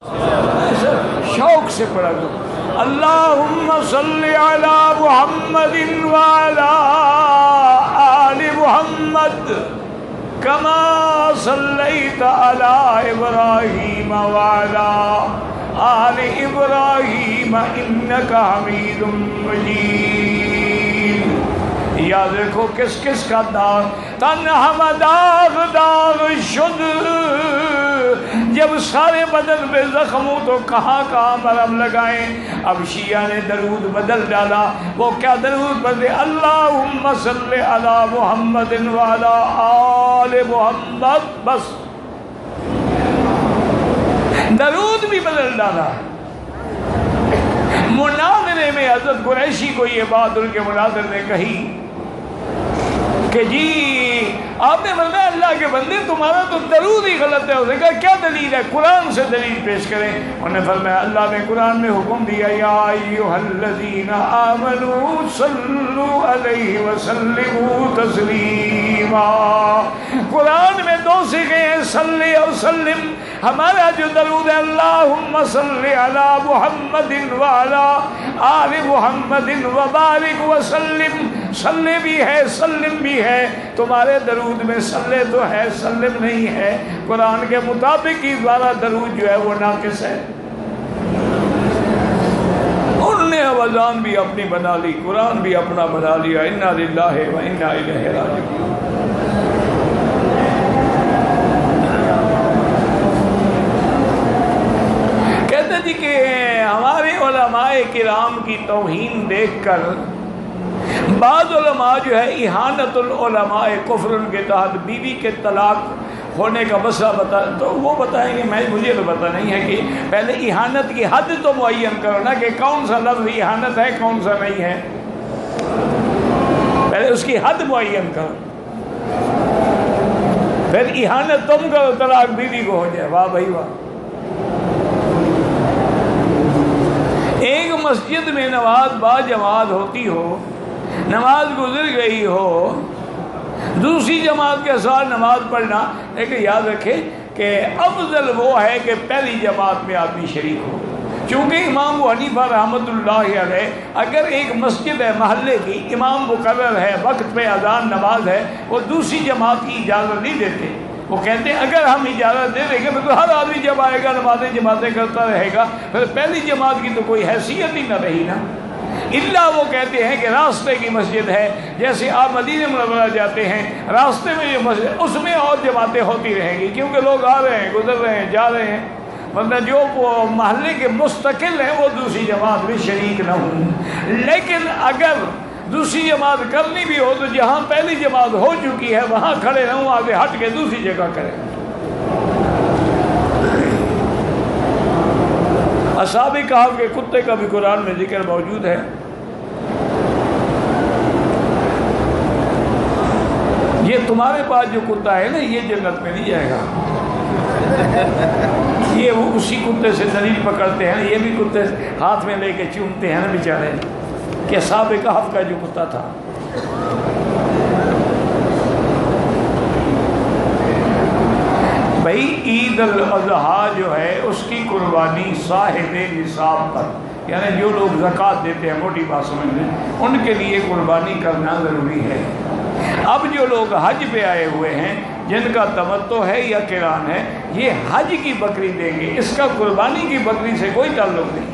شوق سے پڑھا کرو. اللہم صلی علی محمد وعلی آل محمد کما صلیت علی ابراہیم وعلی آل ابراہیم انک حمید مجید. یاد رکھو کس کس کا داغ تنہم داغ داغ شد. جب سارے بدن پہ زخم ہو تو کہاں کہاں مرہم لگائیں. اب شیعہ نے درود بدل ڈالا. وہ کیا درود بدلے؟ اللہم صلی علی محمد وعلی آل محمد. بس درود بھی بدل ڈالا. مناظرے میں حضرت قریشی کو یہ بات ان کے مناظر نے کہی کہ جی آپ نے فرمایا اللہ کے بندے تمہارا تو درود ہی غلط ہے. اسے کہا کیا دلیل ہے؟ قرآن سے دلیل پیش کریں. انہوں نے فرمایا اللہ نے قرآن میں حکم دیا یا ایھا الذین آمنوا صلوا علیہ وسلموا تسلیما. قرآن میں دو صیغے ہیں صلی اور سلم. ہمارا جو درود ہے اللہم صلی علی محمد وعلی آل محمد وبارک وسلم. صلی بھی ہے سلم بھی ہے. تمہارے درود میں صلی تو ہے سلم نہیں ہے. قرآن کے مطابق ہی دوارا درود جو ہے وہ ناقص ہے. انہوں نے اذان بھی اپنی بنا لی, قرآن بھی اپنا بنا لیا. انا للہ و انا الیہ راجعون. کہتے جی کہ ہمارے علماء کرام کی توہین دیکھ کر بعض علماء جو ہے احانت العلماء کفر کے تحت بیوی کے طلاق ہونے کا مسئلہ بتا تو وہ بتائیں گے. مجھے تو پتہ نہیں ہے کہ پہلے احانت کی حد تو معین کرو نا کہ کون سا لفظ احانت ہے کون سا نہیں ہے. پہلے اس کی حد معین کرو, پھر احانت تم کرو طلاق بیوی کو ہو جائے. واہ بھائی واہ. ایک مسجد میں نماز با جماعت ہوتی ہو, نماز گزر گئی ہو, دوسری جماعت کے ساتھ نماز پڑھنا. لیکن یاد رکھے کہ افضل وہ ہے کہ پہلی جماعت میں آدمی شریک ہو. چونکہ امام ابو حنیفہ رحمۃ اللہ علیہ اگر ایک مسجد ہے محلے کی, امام مقرر ہے, وقت پہ اذان نماز ہے, وہ دوسری جماعت کی اجازت نہیں دیتے. وہ کہتے ہیں اگر ہم اجازت دے دیں گے تو ہر آدمی جب آئے گا جماعتیں کرتا رہے گا, پھر پہلی جماعت کی تو کوئی حیثیت ہی نہ رہی نا. اللہ وہ کہتے ہیں کہ راستے کی مسجد ہے, جیسے آپ مدینہ منورہ جاتے ہیں راستے میں جو مسجد اس میں اور جماعتیں ہوتی رہیں گی کیونکہ لوگ آ رہے ہیں گزر رہے ہیں جا رہے ہیں. ورنہ جو محلے کے مستقل ہیں وہ دوسری جماعت میں شریک نہ ہوں. لیکن اگر دوسری جماعت کرنی بھی ہو تو جہاں پہلی جماعت ہو چکی ہے وہاں کھڑے رہوں, آگے ہٹ کے دوسری جگہ کریں. اصحاب کہف کے کتے کا بھی قرآن میں ذکر موجود ہے. یہ تمہارے پاس جو کتا ہے نا یہ جنت میں نہیں جائے گا. یہ وہ اسی کتے سے دلیل پکڑتے ہیں, یہ بھی کتے ہاتھ میں لے کے چومتے ہیں نا بیچارے, کہ اصحاب کہف کا جو کتا تھا. بھائی عید الاضحیٰ جو ہے اس کی قربانی صاحب نصاب پر, یعنی جو لوگ زکوٰۃ دیتے ہیں موٹی بات سمجھ لیں ان کے لیے قربانی کرنا ضروری ہے. اب جو لوگ حج پہ آئے ہوئے ہیں جن کا تمتع ہے یا قران ہے یہ حج کی بکری دیں گے. اس کا قربانی کی بکری سے کوئی تعلق نہیں.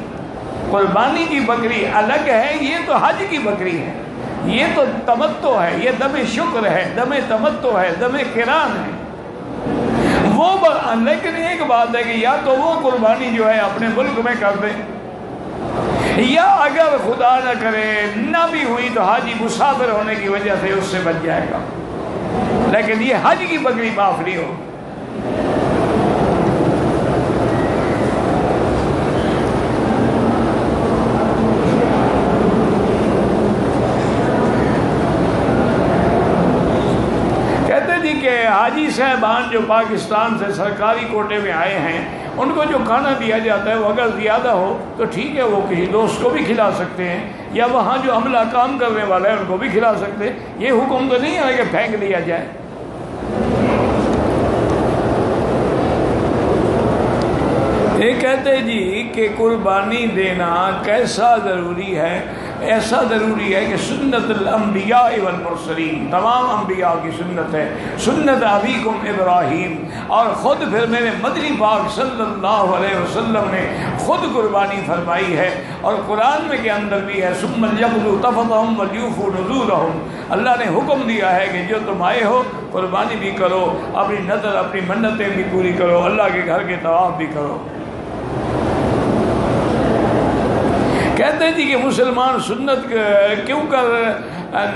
قربانی کی بکری الگ ہے, یہ تو حج کی بکری ہے, یہ تو تمتع ہے, یہ دم شکر ہے, دم تمتع ہے, دم قران ہے. وہ لیکن ایک بات ہے کہ یا تو وہ قربانی جو ہے اپنے ملک میں کر دیں, یا اگر خدا نہ کرے نہ بھی ہوئی تو حاجی مسافر ہونے کی وجہ سے اس سے بچ جائے گا. لیکن یہ حج کی بکری معاف نہیں ہو. حاجی صاحبان جو پاکستان سے سرکاری کوٹے میں آئے ہیں ان کو جو کھانا دیا جاتا ہے وہ اگر زیادہ ہو تو ٹھیک ہے, وہ کسی دوست کو بھی کھلا سکتے ہیں, یا وہاں جو عملہ کام کرنے والا ہے ان کو بھی کھلا سکتے ہیں. یہ حکم تو نہیں ہے کہ پھینک دیا جائے. یہ کہتے جی کہ قربانی دینا کیسا ضروری ہے؟ ایسا ضروری ہے کہ سنت الانبیاء والمرسلین، تمام انبیاء کی سنت ہے، سنت ابیکم ابراہیم، اور خود پھر میرے مدنی پاک صلی اللہ علیہ وسلم نے خود قربانی فرمائی ہے، اور قرآن میں کے اندر بھی ہے ثم لیقضوا تفثهم ولیوفوا نذورهم، اللہ نے حکم دیا ہے کہ جو تم آئے ہو قربانی بھی کرو، اپنی نظر اپنی منتیں بھی پوری کرو، اللہ کے گھر کے طواف بھی کرو۔ کہتے ہیں جی کہ مسلمان سنت کیوں کر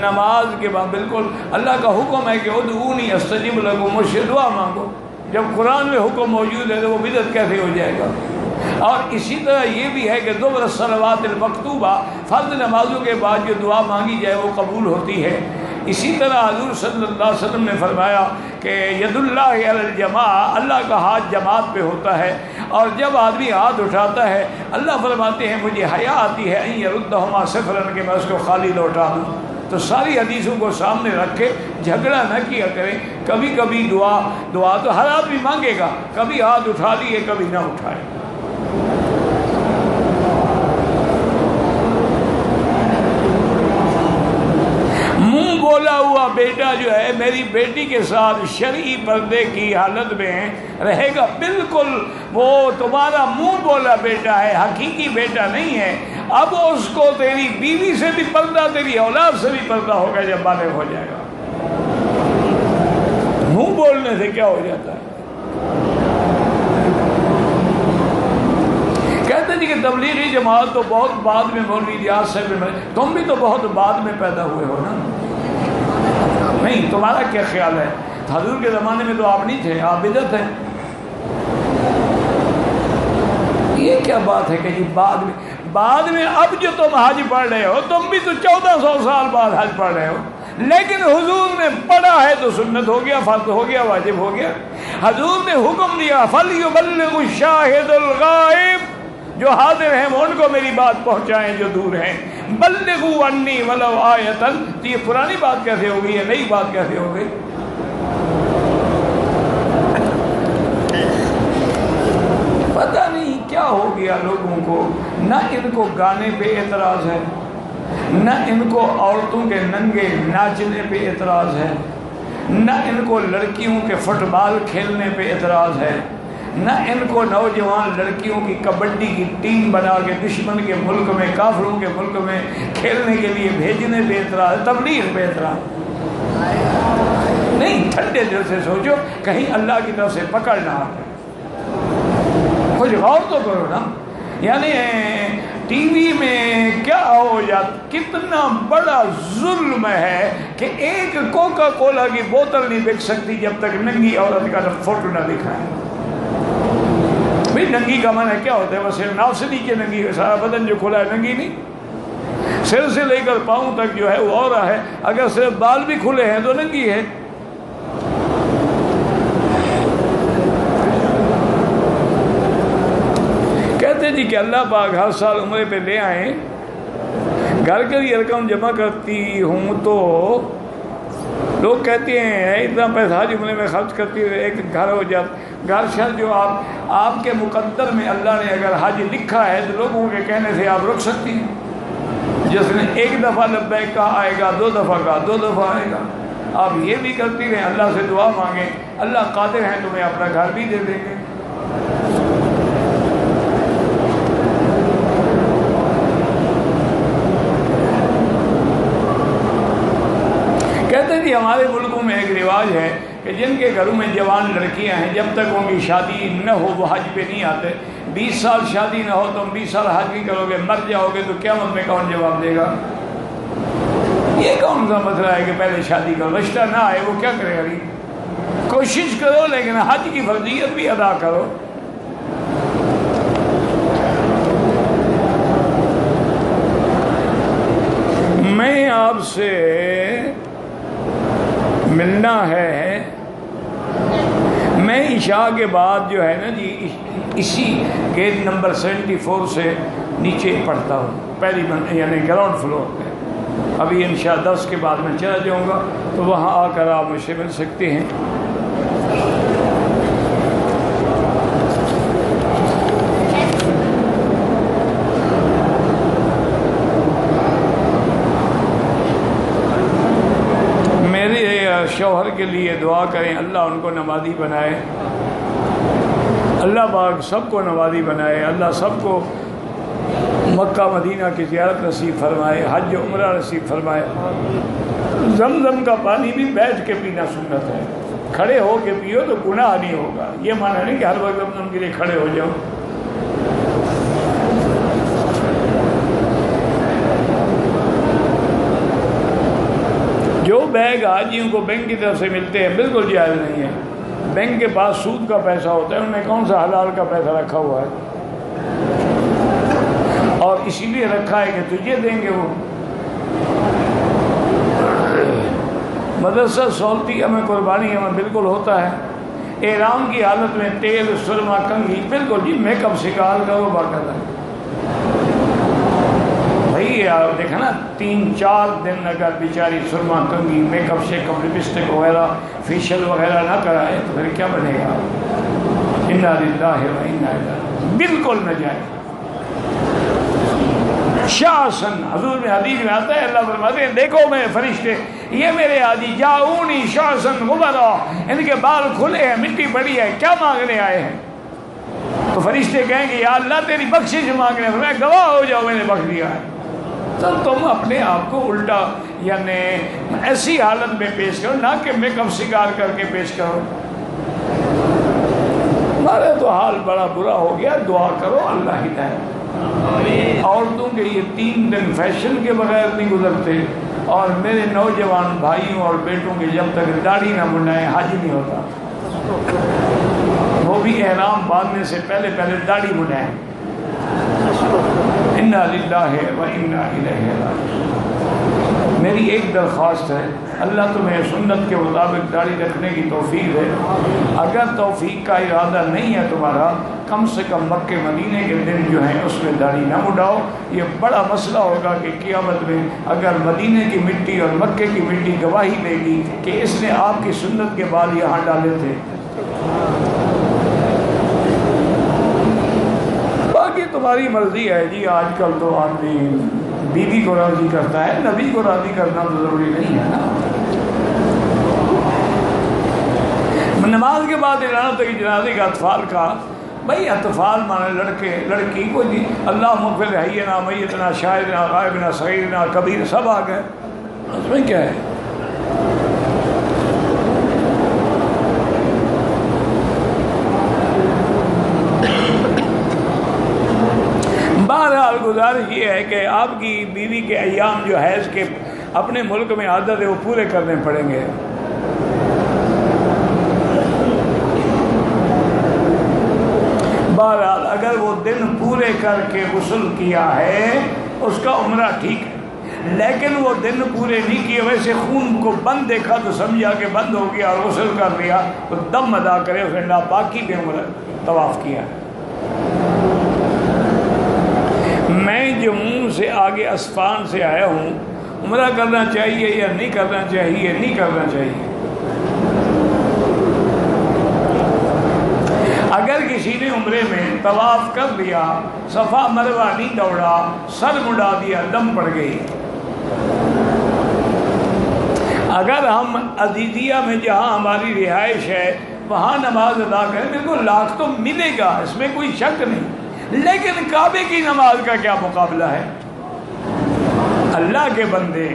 نماز کے بعد، بالکل اللہ کا حکم ہے کہ ادعونی استجب لکم، مجھ سے دعا مانگو، جب قرآن میں حکم موجود ہے تو وہ بدعت کیسے ہو جائے گا؟ اور اسی طرح یہ بھی ہے کہ دبر الصلوات المکتوبہ، فرض نمازوں کے بعد جو دعا مانگی جائے وہ قبول ہوتی ہے۔ اسی طرح حضور صلی اللہ علیہ وسلم نے فرمایا کہ ید اللہ علی الجماع، اللہ کا ہاتھ جماعت پہ ہوتا ہے، اور جب آدمی ہاتھ اٹھاتا ہے اللہ فرماتے ہیں مجھے حیا آتی ہے ان یردہما صفرا، کہ میں اس کو خالی لوٹا دوں۔ تو ساری حدیثوں کو سامنے رکھ کے جھگڑا نہ کیا کریں، کبھی کبھی دعا تو ہر آدمی مانگے گا، کبھی ہاتھ اٹھا لیے کبھی نہ اٹھائے۔ منہ بولا ہوا بیٹا جو ہے میری بیٹی کے ساتھ شرعی پردے کی حالت میں رہے گا، بالکل وہ تمہارا منہ بولا بیٹا ہے، حقیقی بیٹا نہیں ہے۔ اب اس کو تیری بیوی سے بھی پردہ، تیری اولاد سے بھی پردہ ہوگا جب بالغ ہو جائے گا۔ منہ بولنے سے کیا ہو جاتا ہے؟ کہتے ہیں کہ تبلیغی جماعت تو بہت بعد میں مولوی ریاض صاحب، تم بھی تو بہت بعد میں پیدا ہوئے ہو نا؟ نہیں، تمہارا کیا خیال ہے؟ حضور کے زمانے میں تو آپ نہیں تھے، آپ بدعت ہیں۔ یہ کیا بات ہے کہ جی بعد میں اب جو تم حج پڑھ رہے ہو، تم بھی تو 1400 سال بعد حج پڑھ رہے ہو، لیکن حضور نے پڑھا ہے تو سنت ہو گیا، فرض ہو گیا، واجب ہو گیا۔ حضور نے حکم دیا فَلْيُبَلِّغُ الشَّاهِدُ الْغَائِبُ، جو حاضر ہیں وہ ان کو میری بات پہنچائیں جو دور ہیں۔ بلغوا عنی ولو آیۃ، تو یہ پرانی بات کیسے ہو گئی ہے، نئی بات کیسے ہو گئی؟ پتہ نہیں کیا ہو گیا لوگوں کو، نہ ان کو گانے پہ اعتراض ہے، نہ ان کو عورتوں کے ننگے ناچنے پہ اعتراض ہے، نہ ان کو لڑکیوں کے فٹ بال کھیلنے پہ اعتراض ہے، نہ ان کو نوجوان لڑکیوں کی کبڈی کی ٹیم بنا کے دشمن کے ملک میں، کافروں کے ملک میں کھیلنے کے لیے بھیجنے پہ اعتراض، تبلیغ پہ اعتراض نہیں۔ ٹھنڈے دل سے سوچو، کہیں اللہ کی طرف سے پکڑ نہ آ جائے، کچھ غور تو کرو نا۔ یعنی ٹی وی میں کیا ہو جاتا، کتنا بڑا ظلم ہے کہ ایک کوکا کولا کی بوتل نہیں بک سکتی جب تک ننگی عورت کا فوٹو نہ دکھائیں۔ بھئی ننگی کا معنی کیا ہوتا ہے؟ وہ صرف ناف سے نیچے ننگی ہے، سارا بدن جو کھلا ہے ننگی نہیں، سر سے لے کر پاؤں تک جو ہے وہ عورت ہے، اگر صرف بال بھی کھلے ہیں تو ننگی ہے۔ کہتے جی کہ اللہ پاک ہر سال عمرے پہ لے آئیں، گھر کے لیے رقم جمع کرتی ہوں تو لوگ کہتے ہیں اتنا پیسہ حج عمرے میں خرچ کرتی ہے، ایک گھر ہو جاتا، گھر شہر جو آپ کے مقدر میں اللہ نے اگر حج لکھا ہے تو لوگوں کے کہنے سے آپ رک سکتی ہیں۔ جس نے ایک دفعہ لبیک کہا آئے گا، 2 دفعہ کہا 2 دفعہ آئے گا۔ آپ یہ بھی کرتی رہیں، اللہ سے دعا مانگیں، اللہ قادر ہیں تمہیں اپنا گھر بھی دے دیں گے۔ کہتے ہیں ہمارے ملکوں میں ایک رواج ہے کہ جن کے گھروں میں جوان لڑکیاں ہیں جب تک ان کی شادی نہ ہو وہ حج پہ نہیں آتے۔ 20 سال شادی نہ ہو تم 20 سال حج نہیں کرو گے، مر جاؤ گے تو قیامت میں کون جواب دے گا؟ یہ کون سا مسئلہ ہے کہ پہلے شادی کرو، رشتہ نہ آئے وہ کیا کرے گا؟ کوشش کرو لیکن حج کی فرضیت بھی ادا کرو۔ میں آپ سے ملنا ہے، میں عشاء کے بعد جو ہے نا جی اسی گیٹ نمبر 74 سے نیچے پڑھتا ہوں، پہلی یعنی گراؤنڈ فلور پہ۔ ابھی انشاءاللہ 10 کے بعد میں چلا جاؤں گا تو وہاں آ کر آپ مجھ سے مل سکتے ہیں۔ کے لیے دعا کریں اللہ ان کو نمازی بنائے، اللہ پاک سب کو نمازی بنائے، اللہ سب کو مکہ مدینہ کی زیارت نصیب فرمائے، حج عمرہ نصیب فرمائے۔ زمزم کا پانی بھی بیٹھ کے پینا سنت ہے، کھڑے ہو کے پیو تو گناہ نہیں ہوگا، یہ معنی نہیں کہ ہر وقت زمزم کے لیے کھڑے ہو جاؤ۔ جو بیگ حاجیوں کو بینک کی طرف سے ملتے ہیں بالکل جائز نہیں ہے، بینک کے پاس سود کا پیسہ ہوتا ہے، انہوں نے کون سا حلال کا پیسہ رکھا ہوا ہے، اور اسی لیے رکھا ہے کہ تجھے دیں گے وہ۔ مدرسہ سولتی ہمیں قربانی ہمیں بالکل ہوتا ہے، احرام کی حالت میں تیل سرما کنگھی بالکل جی میک اپ شکار کرو باقاعدہ بھائی، دیکھا نا 3-4 دن اگر بیچاری سرما کنگھی make up shake up lipstick وغیرہ فیشل وغیرہ نہ کرائے تو پھر کیا بنے گا؟ انا للہ و انا الیہ، بالکل نہ جائے۔ شاسن حضور میں حدیث میں آتا ہے، اللہ فرماتے ہیں دیکھو میرے فرشتے، یہ میرے حاجی جاؤنی شاسن غبرا، ان کے بال کھلے ہیں، مٹی پڑی ہے، کیا مانگنے آئے ہیں؟ تو فرشتے کہیں گے یا اللہ تیری بخشش مانگنے، میں گواہ ہو جاؤ میں نے بخش دیا ہے۔ تو تم اپنے آپ کو الٹا یعنی ایسی حالت میں پیش کرو، نہ کہ میک اپ شکار کر کے پیش کرو۔ ہمارے تو حال بڑا برا ہو گیا، دعا کرو اللہ ہدایت۔ عورتوں کے یہ 3 دن فیشن کے بغیر نہیں گزرتے، اور میرے نوجوان بھائیوں اور بیٹوں کے جب تک داڑھی نہ منڈائیں حج نہیں ہوتا، وہ بھی احرام باندھنے سے پہلے داڑھی منڈائیں۔ انا للہ و انا الیہ راجعون۔ میری ایک درخواست ہے، اللہ تمہیں سنت کے مطابق داڑھی رکھنے کی توفیق ہے، اگر توفیق کا ارادہ نہیں ہے تمہارا، کم سے کم مکہ مدینے کے دن جو ہیں اس میں داڑھی نہ مڈاؤ۔ یہ بڑا مسئلہ ہوگا کہ قیامت میں اگر مدینے کی مٹی اور مکے کی مٹی گواہی دے گی کہ اس نے آپ کی سنت کے بال یہاں ڈالے تھے۔ باقی تمہاری مرضی ہے جی، آج کل تو آدمی بیوی کو راضی کرتا ہے، نبی کو راضی کرنا تو ضروری نہیں ہے نا۔ نماز کے بعد اعلان تک جنازے کا اطفال کا، بھائی اطفال مانے لڑکے لڑکی کو جی اللہ مغفر حینا میتنا شاہدنا غائبنا صغیرنا کبیر سب آ گئے، اس میں کیا ہے؟ بہرحال گزارش یہ ہے کہ آپ کی بیوی کے ایام جو حیض کے اپنے ملک میں عادت ہے وہ پورے کرنے پڑیں گے۔ بہرحال اگر وہ دن پورے کر کے غسل کیا ہے اس کا عمرہ ٹھیک ہے، لیکن وہ دن پورے نہیں کیے، ویسے خون کو بند دیکھا تو سمجھا کہ بند ہو گیا اور غسل کر لیا تو دم ادا کرے، اس نے ناپاکی میں عمرہ طواف کیا۔ میں جموں سے آگے اسفان سے آیا ہوں، عمرہ کرنا چاہیے یا نہیں کرنا چاہیے؟ نہیں کرنا چاہیے۔ اگر کسی نے عمرے میں طواف کر لیا، صفا مروہ نہیں دوڑا، سر مڈا دیا، دم پڑ گئی۔ اگر ہم عزیزیہ میں جہاں ہماری رہائش ہے وہاں نماز ادا کریں، بالکل لاکھ تو ملے گا، اس میں کوئی شک نہیں، لیکن کعبے کی نماز کا کیا مقابلہ ہے؟ اللہ کے بندے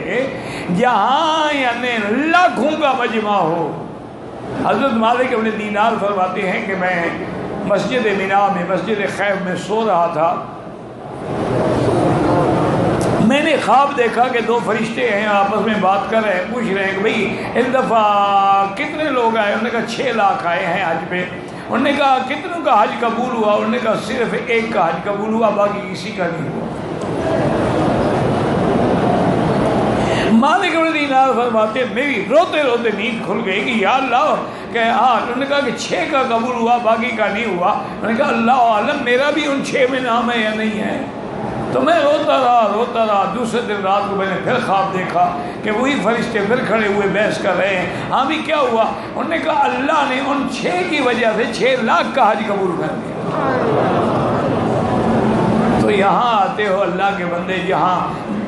جہاں یعنی لاکھوں کا مجمع ہو۔ حضرت مالک ابن دینار فرماتے ہیں کہ میں مسجد مینا میں مسجد خیف میں سو رہا تھا، میں نے خواب دیکھا کہ 2 فرشتے ہیں آپس میں بات کر رہے ہیں، پوچھ رہے ہیں کہ بھئی اس دفعہ کتنے لوگ آئے؟ انہوں نے کہا 6 لاکھ آئے ہیں حج پہ۔ انہوں نے کہا کتنوں کا حج قبول ہوا؟ انہوں نے کہا صرف 1 کا حج قبول ہوا، باقی کسی کا نہیں ہوا۔ مالک بن دینار فرماتے میری روتے روتے نیند کھل گئی کہ یا اللہ کہ انہوں نے کہا کہ 6 کا قبول ہوا باقی کا نہیں ہوا۔ انہوں نے کہا اللہ عالم میرا بھی ان 6 میں نام ہے یا نہیں ہے؟ تو میں روتا رہا۔ دوسرے دن رات کو میں نے پھر خواب دیکھا کہ وہی فرشتے پھر کھڑے ہوئے بحث کر رہے ہیں، ہاں بھی کیا ہوا؟ انہوں نے کہا اللہ نے ان 6 کی وجہ سے 6 لاکھ کا حج قبول کر دیا۔ تو یہاں آتے ہو اللہ کے بندے، جہاں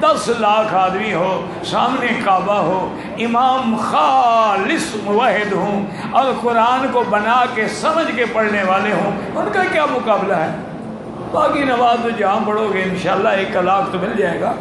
10 لاکھ آدمی ہو، سامنے کعبہ ہو، امام خالص موحد ہوں اور قرآن کو بنا کے سمجھ کے پڑھنے والے ہوں، ان کا کیا مقابلہ ہے؟ باقی نماز تو جہاں پڑھو گے انشاءاللہ 1 لاکھ تو مل جائے گا۔